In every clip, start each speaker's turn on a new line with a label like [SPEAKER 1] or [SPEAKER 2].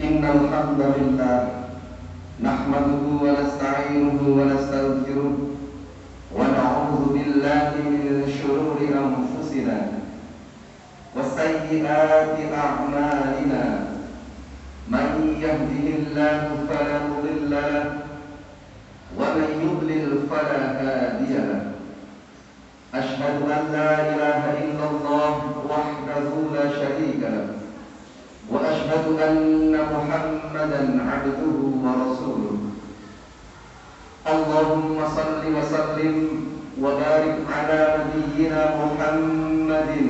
[SPEAKER 1] Innal hamdalillah nahmaduhu wa nasta'inuhu wa nastaghfiruh wa na'udzu billahi min shururi anfusina wa sayyiati a'malina. Man yahdihillahu fala mudilla lahu wa man yudlil fala hadiya lahu. Ashhadu an la ilaha illallah wahdahu la syarika lahu wa ashhadu anna Muhammadan abduhu wa rasuluh. Allahumma salli wa sallim wa barik ala nabiyyina Muhammadin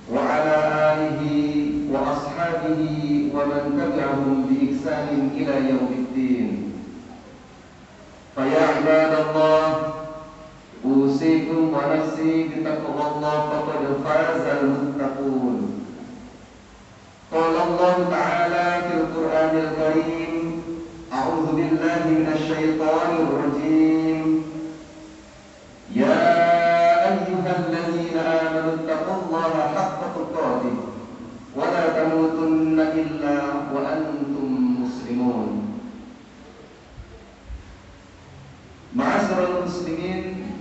[SPEAKER 1] wa ala alihi wa ashabihi wa man tabi'ahum bi ihsanin ila yaumiddin. Fa ya ibadallah, usikum wa nafsi bi taqwallah faqad fazal muttaqun. Qala Allah Ta'ala fil Qur'anil Karim, a'udzu billahi minasy syaithanir rajim. Ya ayyuhalladzina amanu taqullaha haqqa tuqatih wa Ma'asyiral muslimin,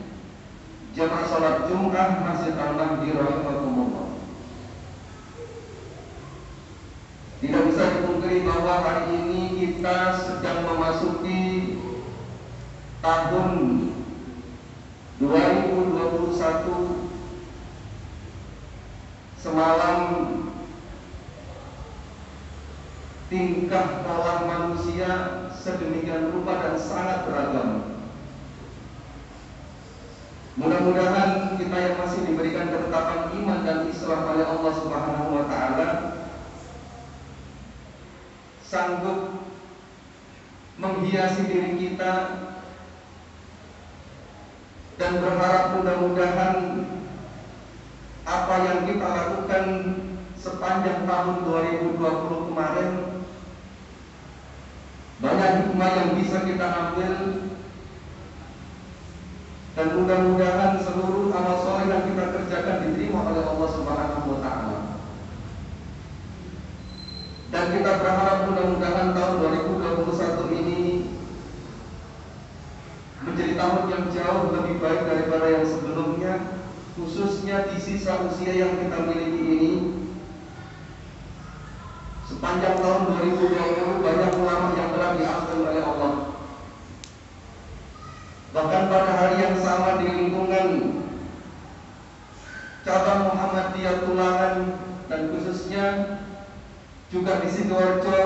[SPEAKER 1] jamaah salat Jumat Masjid Al-Mahdi rahimakumullah. Tidak bisa dipungkiri bahwa hari ini kita sedang memasuki tahun 2021. Semalam tingkah pola manusia sedemikian rupa dan sangat beragam. Mudah-mudahan kita yang masih diberikan ketetapan iman dan Islam oleh Allah Subhanahu wa taala sanggup menghiasi diri kita, dan berharap mudah-mudahan apa yang kita lakukan sepanjang tahun 2020 kemarin banyak hikmah yang bisa kita ambil, dan mudah-mudahan seluruh amal soleh yang kita kerjakan diterima oleh Allah Subhanahu wa taala. Dan kita berharap mudah-mudahan tahun 2021 ini menjadi tahun yang jauh lebih baik daripada yang sebelumnya, khususnya di sisa usia yang kita miliki ini. Sepanjang tahun 2020 banyak ulama yang telah diangkat oleh Allah. Bahkan pada hari yang sama di lingkungan cabang Muhammadiyah Tulangan dan khususnya juga di Sidoarjo,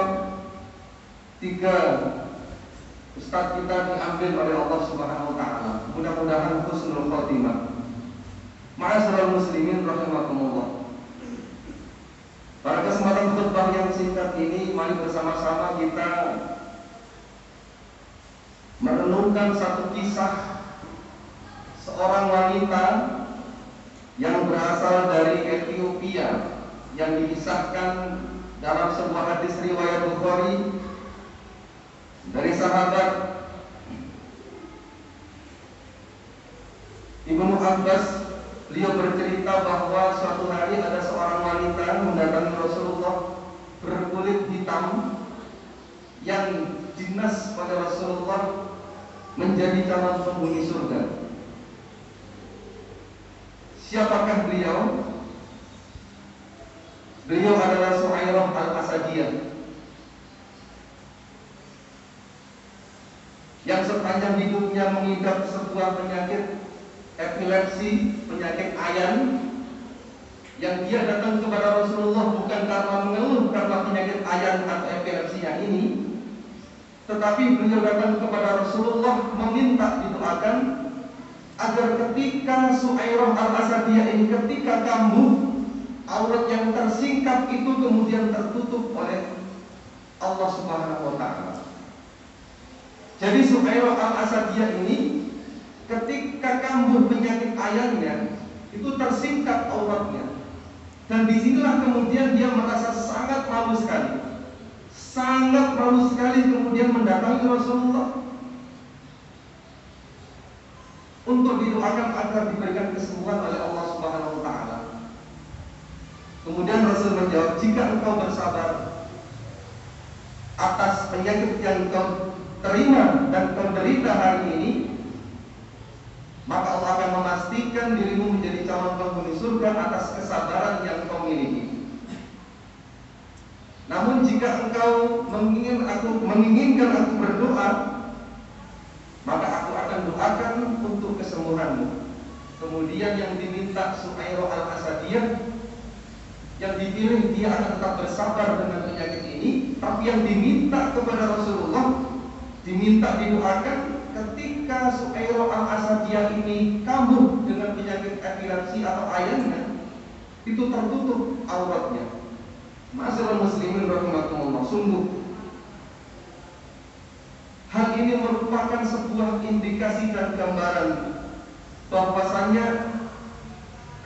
[SPEAKER 1] 3 ustadz kita diambil oleh Allah Subhanahu wa taala. Mudah-mudahan husnul khotimah. Ma'asyiral muslimin rahimakumullah. Pada kesempatan khutbah yang singkat ini, mari bersama-sama kita merenungkan satu kisah seorang wanita yang berasal dari Ethiopia yang dikisahkan dalam sebuah hadis riwayat Bukhari dari sahabat Ibnu Abbas. Beliau bercerita bahwa suatu hari ada seorang wanita mendatangi Rasulullah berkulit hitam yang dinas pada Rasulullah menjadi calon penghuni surga. Siapakah beliau? Beliau adalah Su'airah Al-Asadiyah yang sepanjang hidupnya mengidap sebuah penyakit epilepsi, penyakit ayan, yang dia datang kepada Rasulullah bukan karena mengeluh karena penyakit ayan atau epilepsi yang ini, tetapi beliau datang kepada Rasulullah meminta didoakan agar ketika Su'airah Al-Asadiyah ini ketika kambuh, aurat yang tersingkap itu kemudian tertutup oleh Allah Subhanahu wa taala. Jadi Su'airah Al-Asadiyah ini ketika kambuh penyakit ayannya itu tersingkap auratnya, dan disinilah kemudian dia merasa sangat malu sekali, kemudian mendatangi Rasulullah untuk didoakan agar diberikan kesembuhan oleh Allah Subhanahu wa taala. Kemudian Rasul menjawab, jika engkau bersabar atas penyakit yang engkau terima dan engkau derita hari ini, maka Allah akan memastikan dirimu menjadi calon penghuni surga atas kesabaran yang kau miliki. Namun jika engkau menginginkan aku berdoa, maka aku akan doakan untuk kesembuhanmu. Kemudian yang diminta Su'airah Al-Asadiyah, yang dipilih dia akan tetap bersabar dengan penyakit ini, tapi yang diminta kepada Rasulullah, diminta didoakan ketika Su'airah Al-Asadiyah ini kambuh dengan penyakit epilepsi atau ayannya, itu tertutup auratnya. Ma'asyiral muslimin rahimakumullah, sungguh hal ini merupakan sebuah indikasi dan gambaran bahwasanya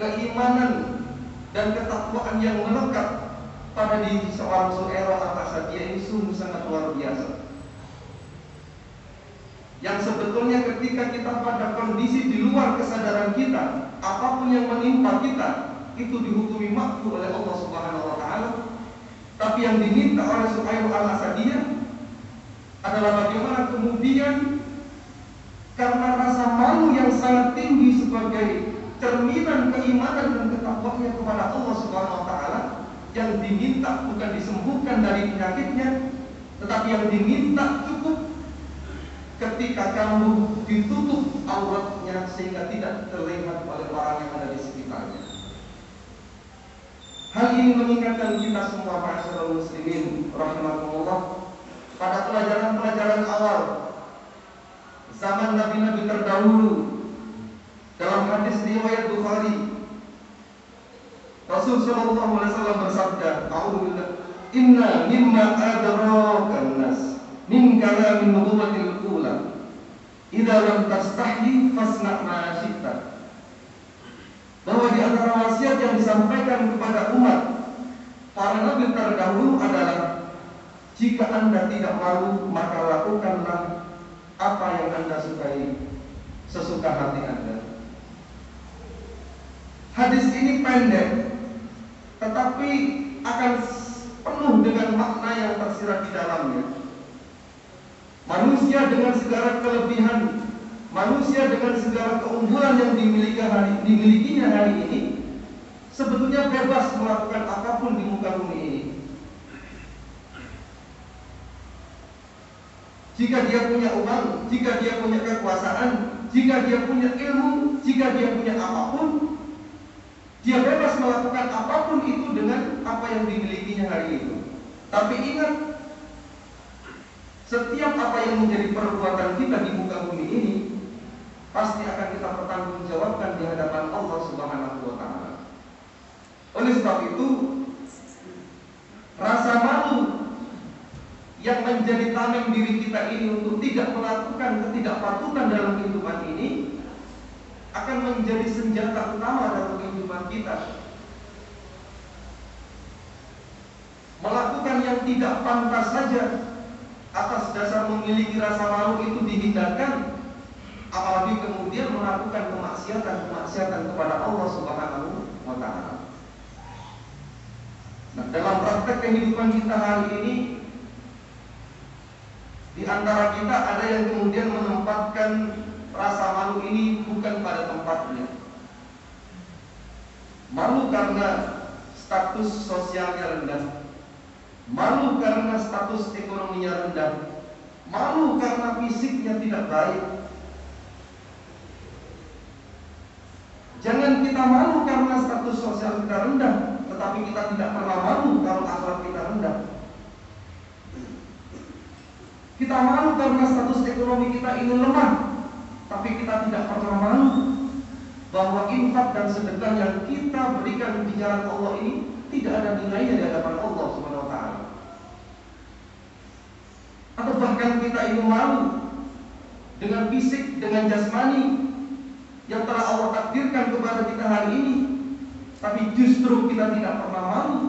[SPEAKER 1] keimanan dan ketakwaan yang melekat pada diri seorang Su'airah Al-Asadiyah ini sungguh sangat luar biasa. Yang sebetulnya ketika kita pada kondisi di luar kesadaran kita, apapun yang menimpa kita itu dihukumi makruh oleh Allah Subhanahu wa taala. Tapi yang diminta oleh Su'airah Al-Asadiyah adalah bagaimana kemudian Karena rasa malu yang sangat tinggi sebagai cerminan keimanan dan ketakwanya kepada Allah Subhanahu wa taala, yang diminta bukan disembuhkan dari penyakitnya, tetapi yang diminta cukup ketika kamu ditutup auratnya sehingga tidak terlihat oleh orang yang ada di sekitarnya. Hal ini mengingatkan kita semua ma'asyiral muslimin rahimakumullah pada pelajaran-pelajaran awal zaman nabi-nabi terdahulu. Dalam hadis riwayat Bukhari, Rasul sallallahu alaihi wasallam bersabda, "A'udzubillah, inna mimma adrakan nas min kalamin nubuwatil ula, idza lam tastahyi fasna' ma syi'ta." Bahwa di antara wasiat yang disampaikan kepada umat para nabi terdahulu adalah, jika Anda tidak malu, maka lakukanlah apa yang Anda sukai sesuka hati Anda. Hadis ini pendek, tetapi akan penuh dengan makna yang tersirat di dalamnya. Manusia dengan segala kelebihan, manusia dengan segala keunggulan yang dimilikinya hari ini, sebetulnya bebas melakukan apapun di muka bumi ini. Jika dia punya uang, jika dia punya kekuasaan, jika dia punya ilmu, jika dia punya apapun, dia bebas melakukan apapun itu dengan apa yang dimilikinya hari itu. Tapi ingat, setiap apa yang menjadi perbuatan kita di muka bumi ini pasti akan kita pertanggungjawabkan di hadapan Allah Subhanahu wa taala. Oleh sebab itu, rasa malu yang menjadi tameng diri kita ini untuk tidak melakukan ketidakpatutan dalam kehidupan ini akan menjadi senjata utama dalam kehidupan kita. Melakukan yang tidak pantas saja atas dasar memiliki rasa malu itu dihindarkan, apalagi kemudian melakukan kemaksiatan kepada Allah Subhanahu wa taala. Nah, dalam praktek kehidupan kita hari ini, di antara kita ada yang kemudian menempatkan rasa malu ini bukan pada tempatnya. Malu karena status sosialnya rendah, malu karena status ekonominya rendah, malu karena fisiknya tidak baik. Jangan kita malu karena status sosial kita rendah, tetapi kita tidak pernah malu kalau akhlak kita rendah. Kita malu karena status ekonomi kita ini lemah, tapi kita tidak pernah malu bahwa infak dan sedekah yang kita berikan di jalan Allah ini tidak ada nilainya di hadapan Allah Subhanahu wa taala. Atau bahkan kita ini malu dengan fisik, dengan jasmani yang telah Allah takdirkan kepada kita hari ini, tapi justru kita tidak pernah malu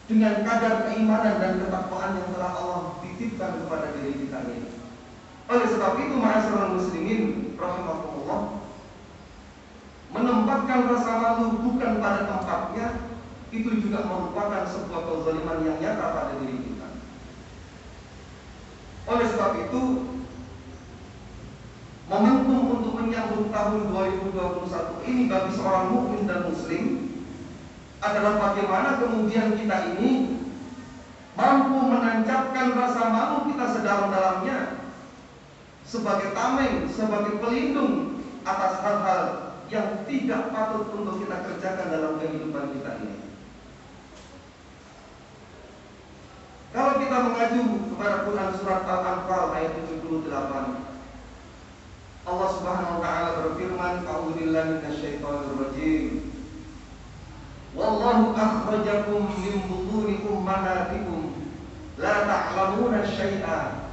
[SPEAKER 1] dengan kadar keimanan dan ketakwaan yang telah Allah titipkan kepada diri kita ini. Oleh sebab itu, ma'asyiral muslimin rahimakumullah, menempatkan rasa malu bukan pada tempatnya itu juga merupakan sebuah kezaliman yang nyata pada diri kita. Oleh sebab itu, momentum untuk menyambut tahun 2021 ini bagi seorang mukmin dan muslim adalah bagaimana kemudian kita ini mampu menancapkan rasa malu kita sedalam-dalamnya sebagai tameng, sebagai pelindung atas hal-hal yang tidak patut untuk kita kerjakan dalam kehidupan kita ini. Kalau kita mengacu kepada Quran surat Al-Anfal ayat 78, Allah Subhanahu wa taala berfirman, "A'udzubillahi minasyaitonir rajim. Wallahu akhrajakum min butuni ummahatikum la ta'lamuna syai'a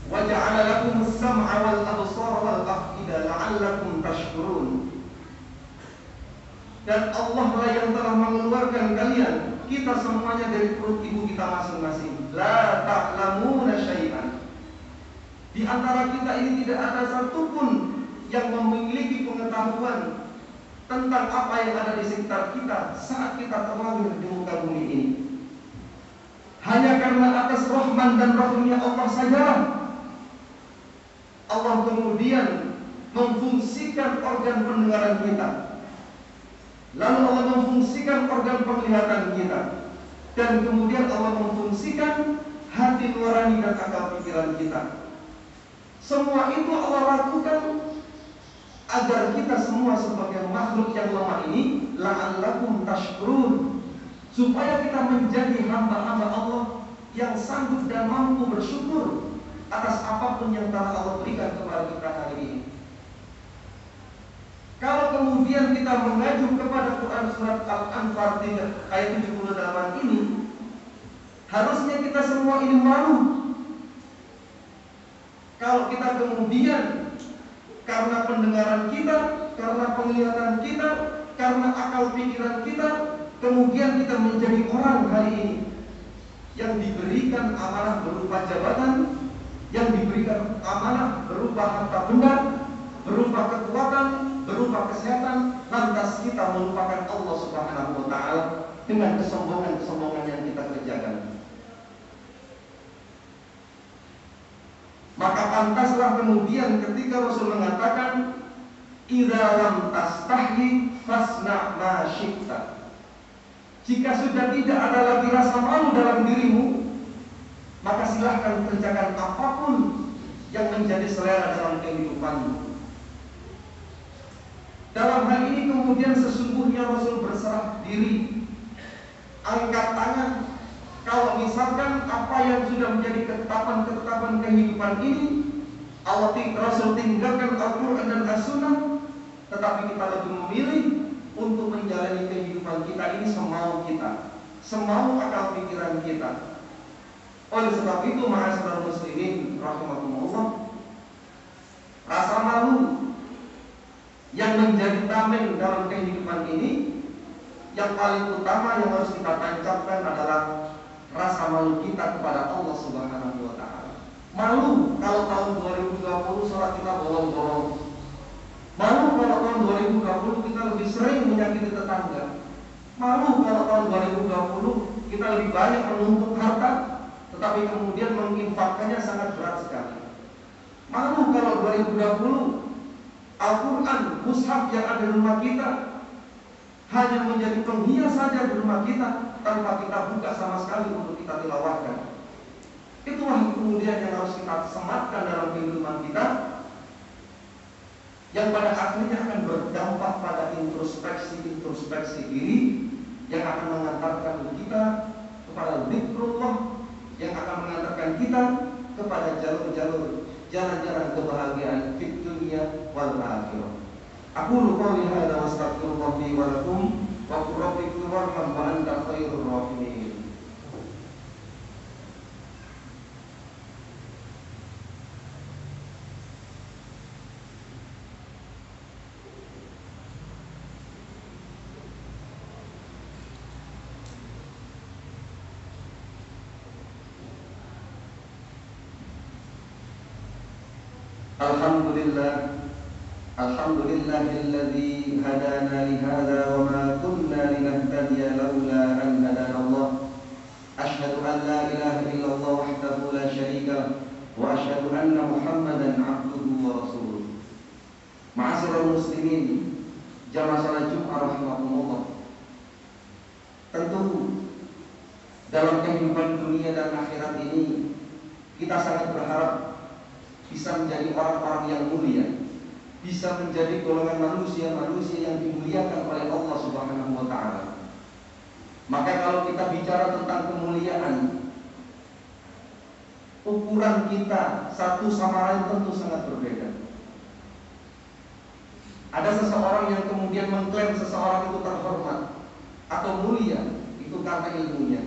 [SPEAKER 1] wa ja'ala lakum as-sam'a wal absara wal af'ida la'allakum tashkurun." Dan Allah lah yang telah mengeluarkan kalian, kita semuanya dari perut ibu kita masing-masing. La ta'lamuna syai'an. Di antara kita ini tidak ada satupun yang memiliki pengetahuan tentang apa yang ada di sekitar kita saat kita terlahir di muka bumi ini. Hanya karena atas rahman dan rahimnya Allah saja memfungsikan organ pendengaran kita, lalu Allah memfungsikan organ penglihatan kita, dan kemudian Allah memfungsikan hati nurani dan akal pikiran kita. Semua itu Allah lakukan agar kita semua sebagai makhluk yang lemah ini la'allakum tashkurun, supaya kita menjadi hamba-hamba Allah yang sanggup dan mampu bersyukur atas apapun yang telah Allah berikan kepada kita hari ini. Kalau kemudian kita mengacu kepada Quran surat Al-Anfal ayat 78 ini, harusnya kita semua ini malu kalau kita kemudian karena pendengaran kita, karena penglihatan kita, karena akal pikiran kita, kemudian kita menjadi orang hari ini yang diberikan amanah berupa jabatan, yang diberikan amanah berupa harta benda, berupa kekuatan, berupa kesehatan, lantas kita melupakan Allah Subhanahu wa Ta'ala dengan kesombongan-kesombongan yang kita kerjakan. Maka pantaslah kemudian ketika Rasul mengatakan, idza lam tastahyi fasna ma syi'ta. Jika sudah tidak ada lagi rasa malu dalam dirimu, maka silahkan kerjakan apapun yang menjadi selera dalam kehidupanmu. Dalam hal ini kemudian sesungguhnya Rasul berserah diri, angkat tangan. Kalau misalkan apa yang sudah menjadi ketetapan-ketetapan kehidupan ini Rasul tinggalkan Al-Quran dan As-Sunnah, tetapi kita lebih memilih untuk menjalani kehidupan kita ini semau kita, semau akal pikiran kita. Oleh sebab itu, ma'asyiral muslimin rahimakumullah, rasa malu yang menjadi tameng dalam kehidupan ini, yang paling utama yang harus kita tancapkan adalah rasa malu kita kepada Allah Subhanahu wa Ta'ala. Malu kalau tahun 2020 sholat kita bolong-bolong. Malu kalau tahun 2020 kita lebih sering menyakiti tetangga. Malu kalau tahun 2020 kita lebih banyak menuntut harta, tetapi kemudian menginfakkannya sangat berat sekali. Malu kalau 2020 Al-Quran, mushaf yang ada di rumah kita hanya menjadi penghias saja di rumah kita, tanpa kita buka sama sekali untuk kita tilawahkan. Itulah kemudian yang harus kita sematkan dalam kehidupan kita, yang pada akhirnya akan berdampak pada introspeksi diri, yang akan mengantarkan kita kepada zikrullah, yang akan mengantarkan kita kepada jalan-jalan kebahagiaan di dunia wal akhirah. Aku qouli hadza wa astaghfirullah li wa lakum wa qul rabbi ighfir warham wa anta khairur rahimin. Alhamdulillahilladzi hadana li hadza wa ma kunna linahtadiya laula an hadana Allah. Asyhadu an la ilaha illallah wahdahu la syarika wa asyhadu anna Muhammadan abduhu wa rasuluh. Ma'asyiral muslimin, jamaah salat Jumat rahimakumullah. Tentu dalam kehidupan dunia dan akhirat ini kita sangat berharap bisa menjadi orang-orang yang mulia, bisa menjadi golongan manusia-manusia yang dimuliakan oleh Allah Subhanahu wa Ta'ala. Maka kalau kita bicara tentang kemuliaan, ukuran kita satu sama lain tentu sangat berbeda. Ada seseorang yang kemudian mengklaim seseorang itu terhormat atau mulia, itu karena ilmunya.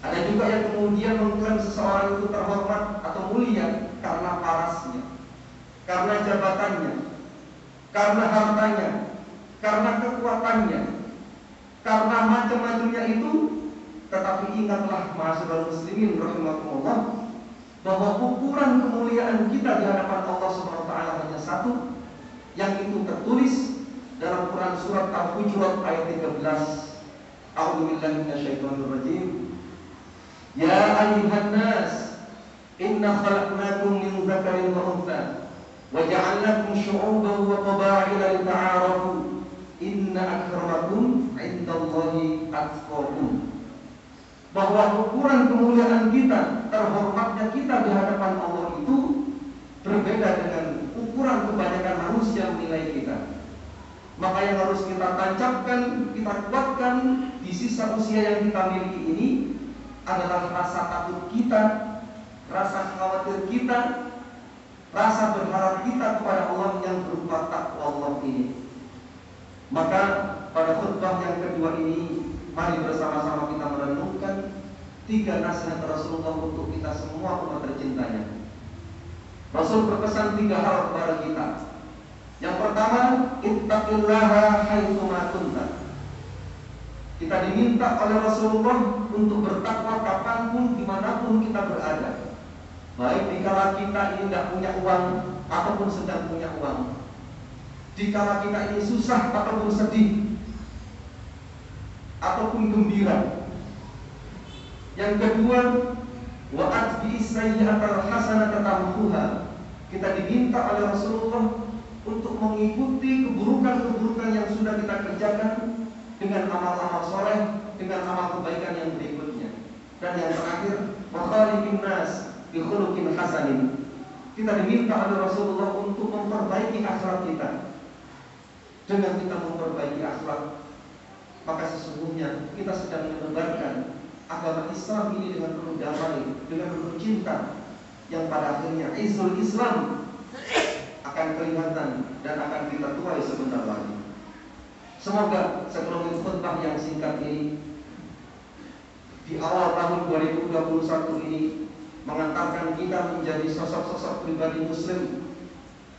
[SPEAKER 1] Ada juga yang kemudian mengklaim seseorang itu terhormat atau mulia karena parasnya, karena jabatannya, karena hartanya, karena kekuatannya, karena macam-macamnya itu. Tetapi ingatlah ma'asyiral muslimin rahimakumullah, bahwa ukuran kemuliaan kita di hadapan Allah Subhanahu wa Ta'ala hanya satu, yang itu tertulis dalam Quran surat Al-Hujurat ayat 13. A'udzubillahi minasyaitonir rajim. Ya ayyuhan nas, inna khalaqnakum min dzakarin wa untha Wa ja'alnakum syu'uban wa qaba'ila lita'arafu. Inna akramakum 'indallahi atqakum. Bahwa ukuran kemuliaan kita, terhormatnya kita di hadapan Allah itu berbeda dengan ukuran kebanyakan manusia menilai kita. Maka yang harus kita tancapkan, kita kuatkan di sisa usia yang kita miliki ini adalah rasa takut kita, rasa khawatir kita, rasa berharap kita kepada Allah yang berupa takwa Allah ini. Maka pada khutbah yang kedua ini, mari bersama-sama kita merenungkan 3 nasihat Rasulullah untuk kita semua umat tercintanya. Rasul berpesan 3 hal kepada kita. Yang pertama, ittaqillaha haitsu ma kunta. Kita diminta oleh Rasulullah untuk bertakwa kapanpun, dimanapun kita berada. Baik dikala kita ini tidak punya uang ataupun sedang punya uang, dikala kita ini susah ataupun sedih, ataupun gembira. Yang kedua, wa atbi sayyi'atal hasanata tamhuha. Kita diminta oleh Rasulullah untuk mengikuti keburukan-keburukan yang sudah kita kerjakan dengan amal-amal soleh, dengan amal kebaikan yang berikutnya. Dan yang terakhir, wa khaliqin nas bi khuluqin hasanin. Kita diminta oleh Rasulullah untuk memperbaiki akhlak kita. Dengan kita memperbaiki akhlak, maka sesungguhnya kita sedang menebarkan agama Islam ini dengan penuh damai, dengan penuh cinta, yang pada akhirnya izul Islam akan kelihatan dan akan kita tuai sebentar lagi. Semoga sebelum khutbah yang singkat ini di awal tahun 2021 ini mengantarkan kita menjadi sosok-sosok pribadi muslim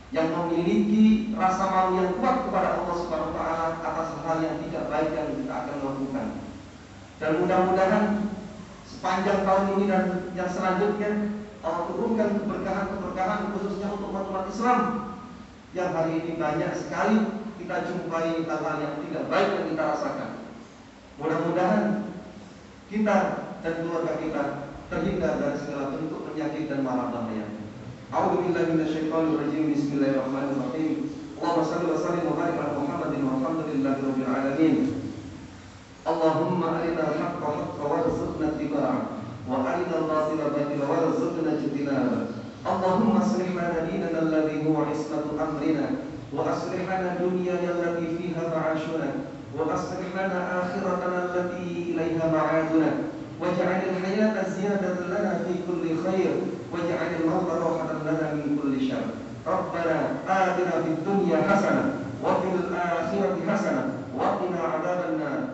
[SPEAKER 1] yang memiliki rasa malu yang kuat kepada Allah Subhanahu wa taala atas hal yang tidak baik yang kita akan lakukan. Dan mudah-mudahan sepanjang tahun ini dan yang selanjutnya Allah turunkan keberkahan-keberkahan khususnya untuk umat Islam yang hari ini banyak sekali kita jumpai hal-hal yang tidak baik yang kita rasakan. Mudah-mudahan kita dan keluarga kita terhindar dari segala bentuk penyakit dan mara bahaya. A'udzubillahi minasyaitonir rajim. Bismillahirrahmanirrahim. Allahumma shalli wa sallim wa barik ala Muhammadin walhamdulillahi rabbil alamin. Allahumma arina al-haqqa haqqan warzuqna ittiba'ah wa arina al-batila batilan warzuqna ijtinabah. Allahumma aslih lana dinana alladhi huwa ismatu amrina wa aslih lana dunyana allati fiha ma'ashuna wa aslih lana akhiratana allati ilaiha ma'aduna waj'al al-hayata ziyadatan lana fi kulli khair waj'al al-mauta rahatan lana min kulli syarr. Rabbana atina fid dunya hasanah wa fil akhirati hasanah wa qina adzabannar.